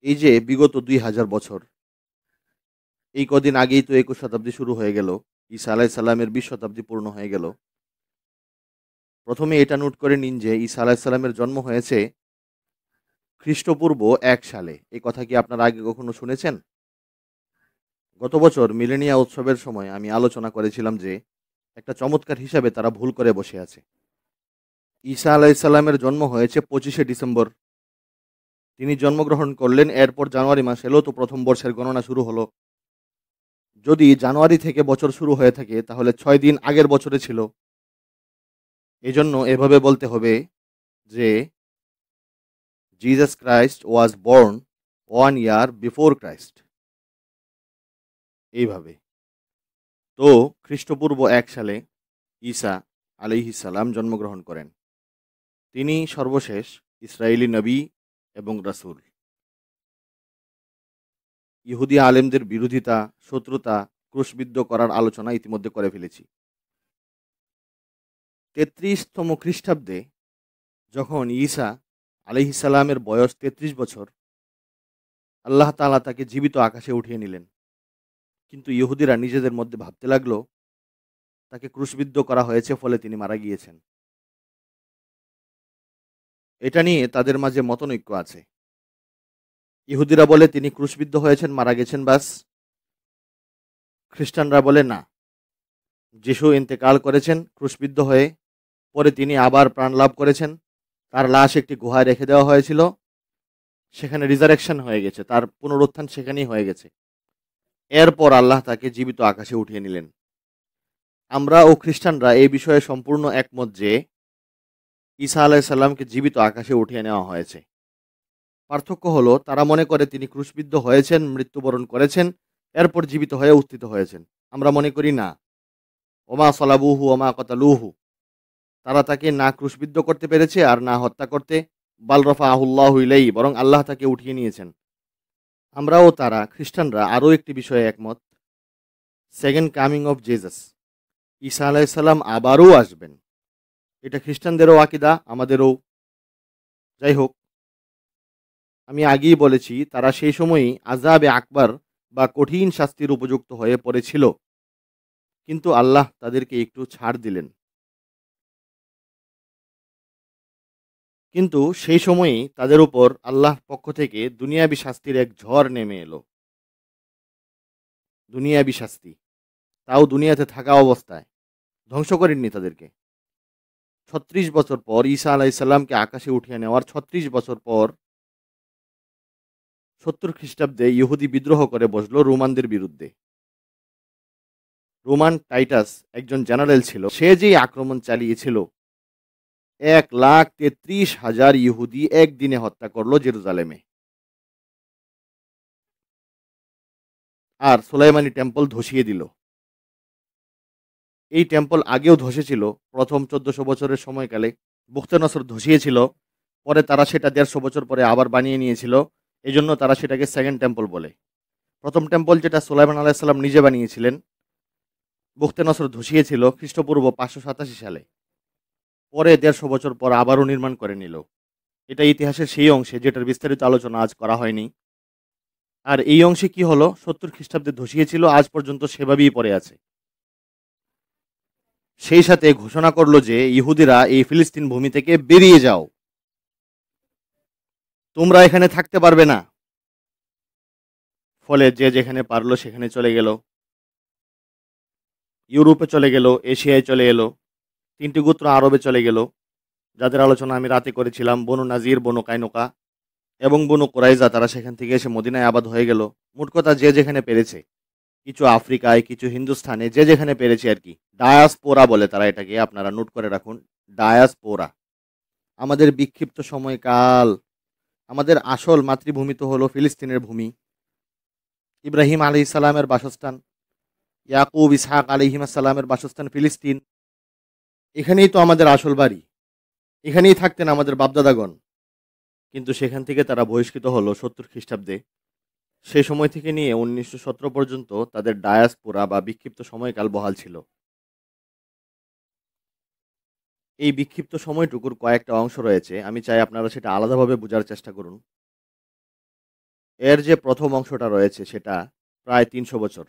এই যে বিগত ২,০০০ বছর, এই কদিন আগেই তো ২১ শতাব্দী শুরু হয়ে গেল। ঈসা আলাইহিস সালামের ২০ শতাব্দী পূর্ণ হয়ে গেল। ১ম এ এটা নোট করে নিন যে ঈসা আলাইহিস সালামের জন্ম হয়েছে খ্রিস্টপূর্ব ১ সালে। এই কথা কি আপনারা আগে কখনো শুনেছেন? গত বছর মিলেনিয়া উৎসবের সময় আমি আলোচনা করেছিলাম যে একটা চমৎকার হিসাবে তারা ভুল করে বসে আছে। ঈসা আলাইহিস সালামের জন্ম হয়েছে ২৫শে ডিসেম্বর। তিনি জন্মগ্রহণ করলেন, এরপর জানুয়ারি মাস এলো তো ১ম বর্ষের গণনা শুরু হলো। যদি জানুয়ারি থেকে বছর শুরু হয়ে থাকে তাহলে ৬ দিন আগের বছরে ছিল। এজন্য এভাবে বলতে হবে যে Jesus Christ was born 1 year before Christ. এইভাবে। তো খ্রিস্টপূর্ব ১ সালে ঈসা আলাইহিস সালাম জন্মগ্রহণ করেন। তিনি সর্বশেষ ইসরায়েলি নবী এবং রাসূল। ইহুদি আলেমদের বিরোধিতা, শত্রুতা, ক্রুশবিদ্ধ করার আলোচনা ইতিমধ্যে করে ফেলেছি। ৩৩তম খ্রিস্টাব্দে যখন ঈসা আলাইহিস সালামের বয়স ৩৩ বছর, আল্লাহ তাআলা তাকে জীবিত আকাশে উঠিয়ে নিলেন। কিন্তু ইহুদিরা নিজেদের মধ্যে ভাবতে লাগলো তাকে ক্রুশবিদ্ধ করা হয়েছে ফলে তিনি মারা গিয়েছেন। এটা নিয়ে তাদের মাঝে মতনৈক্য আছে। ইহুদিরা বলে তিনি ক্রুশবিদ্ধ হয়েছেন, মারা গেছেন বাস। খ্রিস্টানরা বলে না, যিশু ইন্তেকাল করেছেন ক্রুশবিদ্ধ হয়ে, পরে তিনি আবার প্রাণ লাভ করেছেন। তার লাশ একটি গুহায় রেখে দেওয়া হয়েছিল, সেখানে রিজারেকশন হয়ে গেছে, তার পুনরুত্থান সেখানেই হয়ে গেছে। এরপর আল্লাহ তাকে জীবিত আকাশে উঠিয়ে নিলেন। আমরা ও খ্রিস্টানরা এই বিষয়ে সম্পূর্ণ একমত যে ঈসা আলাইহিস সালামকে জীবিত আকাশে উঠিয়ে নেওয়া হয়েছে। পার্থক্য হলো তারা মনে করে তিনি ক্রুশবিদ্ধ হয়েছেন, মৃত্যুবরণ করেছেন, এরপর জীবিত হয়ে উত্থিত হয়েছেন। আমরা মনে করি না। ওমা সলাবুহু ওমা কতালুহু, তারা তাকে না ক্রুশবিদ্ধ করতে পেরেছে আর না হত্যা করতে। বাল রাফাহুল্লাহু ইলাইহি, বরং আল্লাহ তাকে উঠিয়ে নিয়েছেন। আমরাও তারা খ্রিস্টানরা আরও একটি বিষয়ে একমত, সেকেন্ড কামিং অফ জিসাস, ঈসা আলাইহিস সালাম আবারও আসবেন। এটা খ্রিস্টানদেরও আকীদা, আমাদেরও। যাই হোক, আমি আগেই বলেছি তারা সেই সময়ই আযাবে আকবার বা কঠিন শাস্তির উপযুক্ত হয়ে পড়েছিল, কিন্তু আল্লাহ তাদেরকে একটু ছাড় দিলেন। কিন্তু সেই সময়ই তাদের উপর আল্লাহর পক্ষ থেকে দুনিয়াবী শাস্তির এক ঝড় নেমে এলো। দুনিয়াবী শাস্তি, তাও দুনিয়াতে থাকা অবস্থায়। ধ্বংস করেননি তাদেরকে। ৩৬ বছর পর ঈসা আলাইহিস সালামকে আকাশে উঠিয়ে নেওয়ার ৩৬ বছর পর ৭০ খ্রিস্টাব্দে ইহুদি বিদ্রোহ করে বসল রোমানদের বিরুদ্ধে। রোমান টাইটাস একজন জেনারেল ছিল, সে যেই আক্রমণ চালিয়েছিল, ১,৩৩,০০০ ইহুদি একদিনে হত্যা করলো জেরুজালেমে। আর সুলাইমানি টেম্পল ধসিয়ে দিল। এই টেম্পল আগেও ধসেছিল প্রথম ১৪০০ বছরের সময়কালে। বুখতে-নসর ধসিয়েছিল, পরে তারা সেটা ১৫০ বছর পরে আবার বানিয়ে নিয়েছিল। এজন্য তারা সেটাকে সেকেন্ড টেম্পল বলে। প্রথম টেম্পল যেটা সুলাইমান আলাইহিস সালাম নিজে বানিয়েছিলেন, বুখতে-নসর ধসিয়েছিল খ্রিস্টপূর্ব ৫৮৭ সালে। পরে ১৫০ বছর পর আবারও নির্মাণ করে নিল। এটা ইতিহাসের সেই অংশে যেটার বিস্তারিত আলোচনা আজ করা হয়নি। আর এই অংশে কি হলো, ৭০ খ্রিস্টাব্দে ধসিয়েছিল, আজ পর্যন্ত সেভাবেই পড়ে আছে। সেই সাথে ঘোষণা করলো যে ইহুদিরা এই ফিলিস্তিন ভূমি থেকে বেরিয়ে যাও, তোমরা এখানে থাকতে পারবে না। ফলে যে যেখানে পারলো সেখানে চলে গেল। ইউরোপে চলে গেল, এশিয়ায় চলে এলো, ৩টি গোত্র আরবে চলে গেল, যাদের আলোচনা আমি রাতে করেছিলাম, বনু নাজির, বনু কায়নুকা এবং বনু কুরাইজা। তারা সেখান থেকে এসে মদিনায় আবাদ হয়ে গেল। মোট কথা যে যেখানে পেরেছে, কিছু আফ্রিকায়, কিছু হিন্দুস্থানে, যে যেখানে পেরেছে আর কি। ডায়াসপোরা বলে তারা এটাকে, আপনারা নোট করে রাখুন, ডায়াসপোরা। আমাদের বিক্ষিপ্ত সময়কাল, আমাদের আসল মাতৃভূমি তো হলো ফিলিস্তিনের ভূমি, ইব্রাহিম আলাইহিস সালামের বাসস্থান, ইয়াকুব ইসহাক আলাইহিস সালামের বাসস্থান ফিলিস্তিন। এখানেই তো আমাদের আসল বাড়ি, এখানেই থাকতেন আমাদের বাপদাদাগণ। কিন্তু সেখান থেকে তারা বহিষ্কৃত হলো ৭০ খ্রিস্টাব্দে। সে সময় থেকে নিয়ে ১৯১৭ পর্যন্ত তাদের ডায়াসপোরা বা বিক্ষিপ্ত সময়কাল বহাল ছিল। এই বিক্ষিপ্ত সময়টুকুর কয়েকটা অংশ রয়েছে, আমি চাই আপনারা সেটা আলাদাভাবে বোঝার চেষ্টা করুন। এর যে প্রথম অংশটা রয়েছে সেটা প্রায় ৩০০ বছর।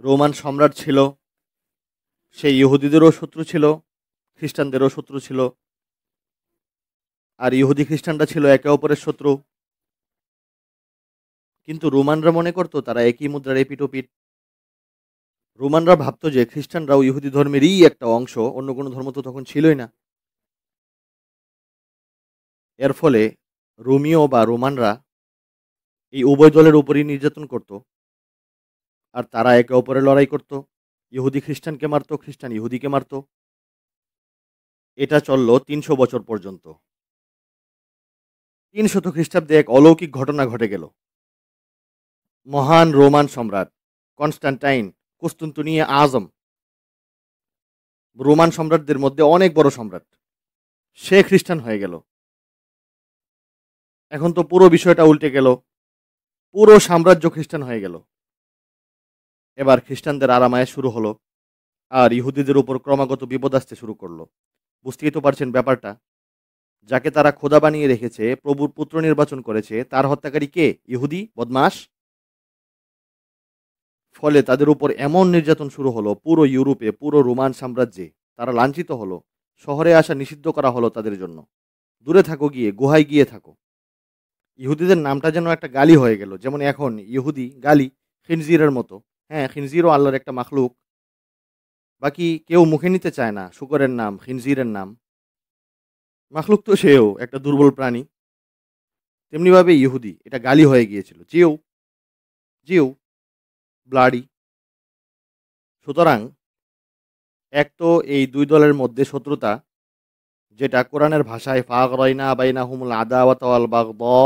রোমান সম্রাট ছিল, সে ইহুদিদেরও শত্রু ছিল, খ্রিস্টানদেরও শত্রু ছিল। আর ইহুদি খ্রিস্টানরা ছিল একে অপরের শত্রু। কিন্তু রোমানরা মনে করত তারা একই মুদ্রার এপিঠ-ওপিঠ। রোমানরা ভাবত যে খ্রিস্টানরাও ইহুদি ধর্মেরই একটা অংশ, অন্য কোনো ধর্ম তো তখন ছিলই না। এর ফলে রোমীয় বা রোমানরা এই উভয় দলের উপরই নির্যাতন করত, আর তারা একে অপরের লড়াই করত। ইহুদি খ্রিস্টানকে মারত, খ্রিস্টান ইহুদিকে মারত। এটা চলল ৩০০ বছর পর্যন্ত। ৩শত খ্রিস্টাব্দে এক অলৌকিক ঘটনা ঘটে গেল। মহান রোমান সম্রাট কনস্টান্টাইন কুস্তুনতুনিয়া আজম, রোমান সম্রাটদের মধ্যে অনেক বড় সম্রাট, সে খ্রিস্টান হয়ে গেল। এখন তো পুরো বিষয়টা উল্টে গেল, পুরো সাম্রাজ্য খ্রিস্টান হয়ে গেল। এবার খ্রিস্টানদের আরামায় শুরু হলো, আর ইহুদিদের উপর ক্রমাগত বিপদ আসতে শুরু করলো। বুঝতেই তো পারছেন ব্যাপারটা। যাকে তারা খোদা বানিয়ে রেখেছে, প্রভুর পুত্র নির্বাচন করেছে, তার হত্যাকারী কে? ইহুদি বদমাশ। ফলে তাদের উপর এমন নির্যাতন শুরু হলো, পুরো ইউরোপে, পুরো রোমান সাম্রাজ্যে তারা লাঞ্ছিত হলো। শহরে আসা নিষিদ্ধ করা হলো তাদের জন্য। দূরে থাকো, গিয়ে গুহায় গিয়ে থাকো। ইহুদিদের নামটা যেন একটা গালি হয়ে গেল। যেমন এখন ইহুদি গালি, খিনজিরের মতো। হ্যাঁ, খিনজিরও আল্লাহর একটা মাখলুক, বাকি কেউ মুখে নিতে চায় না শুকরের নাম, খিনজিরের নাম। মাখলুক তো সেও একটা দুর্বল প্রাণী। তেমনিভাবে ইহুদি এটা গালি হয়ে গিয়েছিল, জিও জিও ব্লাডি। সুতরাং এক তো এই দুই দলের মধ্যে শত্রুতা, যেটা কোরআনের ভাষায় ফাগরাইনা বাইনাহুমুল আদাওয়াত ওয়াল বাগদা,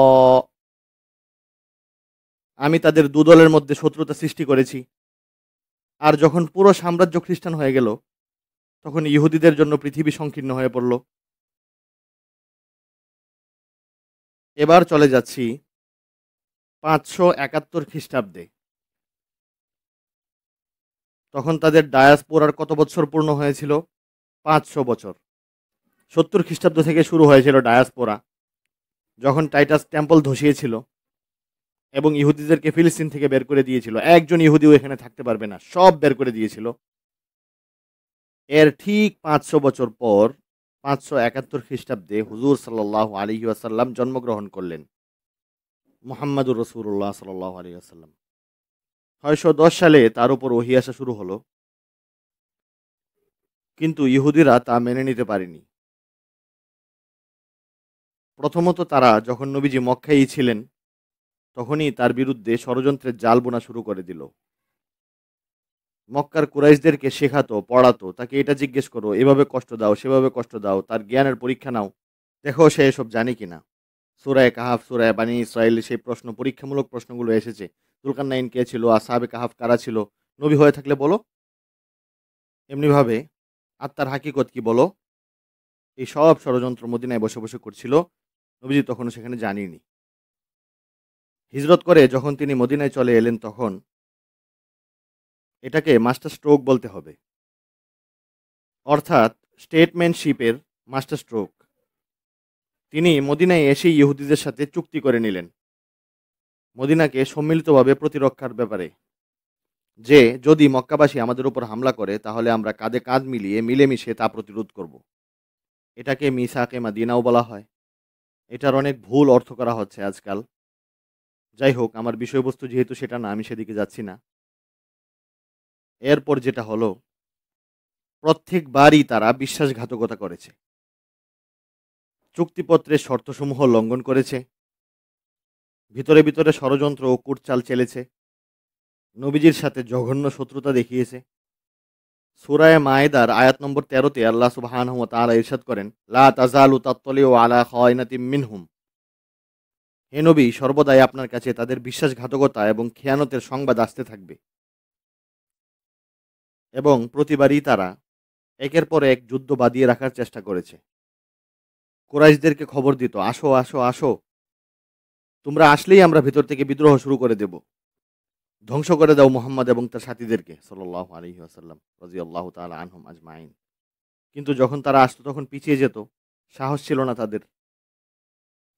আমি তাদের দু দলের মধ্যে শত্রুতা সৃষ্টি করেছি। আর যখন পুরো সাম্রাজ্য খ্রিস্টান হয়ে গেল, তখন ইহুদিদের জন্য পৃথিবী সংকীর্ণ হয়ে পড়ল। এবার চলে যাচ্ছি 571 খ্রিস্টাব্দে। তখন তাদের ডায়াসপোরার কত বছর পূর্ণ হয়েছিল? 500 বছর। 70 খ্রিস্টাব্দ থেকে শুরু হয়েছিল ডায়াসপোরা, যখন টাইটাস টেম্পল ধসিয়েছিল এবং ইহুদিদেরকে ফিলিস্তিন থেকে বের করে দিয়েছিল। একজন ইহুদিও এখানে থাকতে পারবে না, সব বের করে দিয়েছিল। এর ঠিক 500 বছর পর 571 খ্রিস্টাব্দে হুজুর সাল্লাল্লাহু আলাইহি ওয়াসাল্লাম জন্মগ্রহণ করলেন। মুহাম্মাদুর রাসূলুল্লাহ সাল্লাল্লাহু আলাইহি ওয়াসাল্লাম। 610 সালে তার উপর ওহী আসা শুরু হলো, কিন্তু ইহুদিরা তা মেনে নিতে পারেনি। প্রথমত তারা যখন নবীজি মক্কায় ছিলেন, তখনই তার বিরুদ্ধে ষড়যন্ত্রের জাল বোনা শুরু করে দিল। মক্কার কুরাইশদেরকে শেখাতো, পড়াতো, তাকে এটা জিজ্ঞেস করো, এভাবে কষ্ট দাও, সেভাবে কষ্ট দাও, তার জ্ঞানের পরীক্ষা নাও, দেখো সে এসব জানে কিনা। সূরায়ে কাহাফ, সূরায়ে বানী ইসরাঈল, সেই প্রশ্ন, পরীক্ষামূলক প্রশ্নগুলো এসেছে। যুলকারনাইন কে ছিল, আসহাবে কাহাফ কারা ছিল, নবী হয়ে থাকলে বলো। এমনিভাবে আত্মার হাকিকত কি বলো। এই সব ষড়যন্ত্র মদিনায় বসে বসে করছিল। নবীজি তখনও সেখানে জানিনি। হিজরত করে যখন তিনি মদিনায় চলে এলেন, তখন এটাকে মাস্টার স্ট্রোক বলতে হবে, অর্থাৎ স্টেটম্যানশিপের মাস্টার স্ট্রোক। তিনি মদিনায় এসে ইহুদিদের সাথে চুক্তি করে নিলেন, মদিনাকে সম্মিলিতভাবে প্রতিরক্ষার ব্যাপারে, যে যদি মক্কাবাসী আমাদের উপর হামলা করে, তাহলে আমরা কাঁধে কাঁধ মিলিয়ে মিলেমিশে তা প্রতিরোধ করব। এটাকে মিসাকে মাদিনাও বলা হয়। এটার অনেক ভুল অর্থ করা হচ্ছে আজকাল। যাই হোক, আমার বিষয়বস্তু যেহেতু সেটা না, আমি সেদিকে যাচ্ছি না। এরপর যেটা হলো, প্রত্যেকবারই তারা বিশ্বাসঘাতকতা করেছে, চুক্তিপত্রের শর্তসমূহ লঙ্ঘন করেছে, ভিতরে ভিতরে ষড়যন্ত্র ও কূটচাল চেলেছে, নবীজির সাথে জঘন্য শত্রুতা দেখিয়েছে। সূরায়ে মায়েদার আয়াত নম্বর 13-তে আল্লাহ সুবহানাহু ওয়া তাআলা ইরশাদ করেন, লা তাযালু তাত্তালিউ আলা খায়নাতিম মিনহুম। হে নবী, সর্বদাই আপনার কাছে তাদের বিশ্বাসঘাতকতা এবং খেয়ানতের সংবাদ আসতে থাকবে। এবং প্রতিবারই তারা একের পর এক যুদ্ধ বাঁধিয়ে রাখার চেষ্টা করেছে। কুরাইশদেরকে খবর দিত, আসো আসো আসো, তোমরা আসলেই আমরা ভিতর থেকে বিদ্রোহ শুরু করে দেব, ধ্বংস করে দাও মুহাম্মদ এবং তার সাথীদেরকে সাল্লাল্লাহু আলাইহি ওয়াসাল্লাম রাদিয়াল্লাহু তাআলা আনহুম আজমাইন। কিন্তু যখন তারা আসতো তখন পিছিয়ে যেত, সাহস ছিল না তাদের,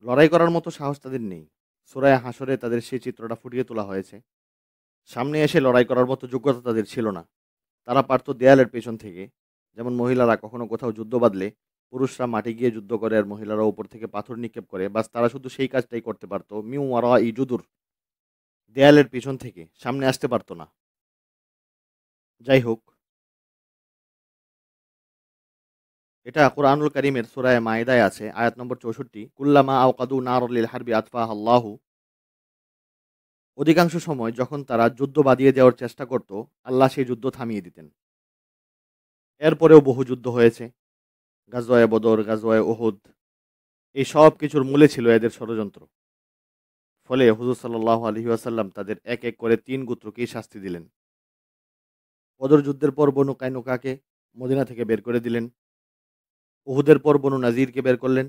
লড়াই করার মতো সাহস তাদের নেই। সূরা হাশরে তাদের সেই চিত্রটা ফুটিয়ে তোলা হয়েছে। সামনে এসে লড়াই করার মতো যোগ্যতা তাদের ছিল না। তারা পারত দেয়ালের পেছন থেকে, যেমন মহিলারা কখনো কোথাও যুদ্ধ বাঁধলে পুরুষরা মাঠে গিয়ে যুদ্ধ করে আর মহিলারা উপর থেকে পাথর নিক্ষেপ করে, বাস তারা শুধু সেই কাজটাই করতে পারত, মিউ ওয়ারা ইজুদুর, দেয়ালের পেছন থেকে, সামনে আসতে পারত না। যাই হোক, এটা কুরআনুল কারীমের সূরা মাইদায় আছে, আয়াত নম্বর 64, কুল্লামা আওকাদু নার লিল হারবি আতফাহা আল্লাহু। অধিকাংশ সময় যখন তারা যুদ্ধ বাঁধিয়ে দেওয়ার চেষ্টা করত, আল্লাহ সেই যুদ্ধ থামিয়ে দিতেন। এরপরেও বহু যুদ্ধ হয়েছে, গাজওয়ায়ে বদর, গাজওয়ায়ে উহুদ, এই সব কিছুর মূলে ছিল এদের ষড়যন্ত্র। ফলে হুজুর সাল্লাল্লাহু আলাইহি ওয়াসাল্লাম তাদের এক এক করে 3 গোত্রকেই শাস্তি দিলেন। বদর যুদ্ধের পর বনু কাইনুকাকে মদিনা থেকে বের করে দিলেন। উহুদের পর বনু নাজিরকে বের করলেন।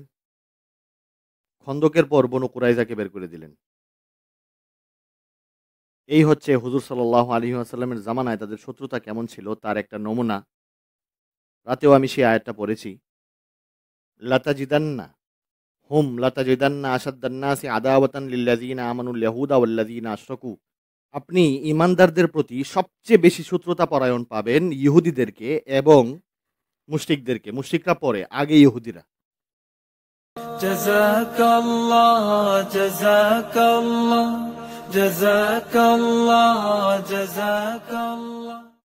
খন্দকের পর বনু কুরাইজাকে বের করে দিলেন। এই হচ্ছে হুজুর সাল্লাল্লাহু আলাইহি ওয়াসাল্লামের জামানায় তাদের শত্রুতা কেমন ছিল তার একটা নমুনা। রাতেও আমি সেই আয়াতটা পড়েছি, লাতাজিদান্না লাতাজিদান্না আশাদ্দান নাসি আদাওয়াতান লিল্লাযিনা আমানুল ইয়াহুদা ওয়াল্লাযিনা আশরাকু। আপনি ঈমানদারদের প্রতি সবচেয়ে বেশি শত্রুতা পরায়ণ পাবেন ইহুদিদেরকে এবং মুশরিকদেরকে। মুশরিকরা পরে, আগে ইহুদিরা। জাযাকাল্লাহ জাযাকাল্লাহ জাযাকাল্লাহ জাযাকাল্লাহ।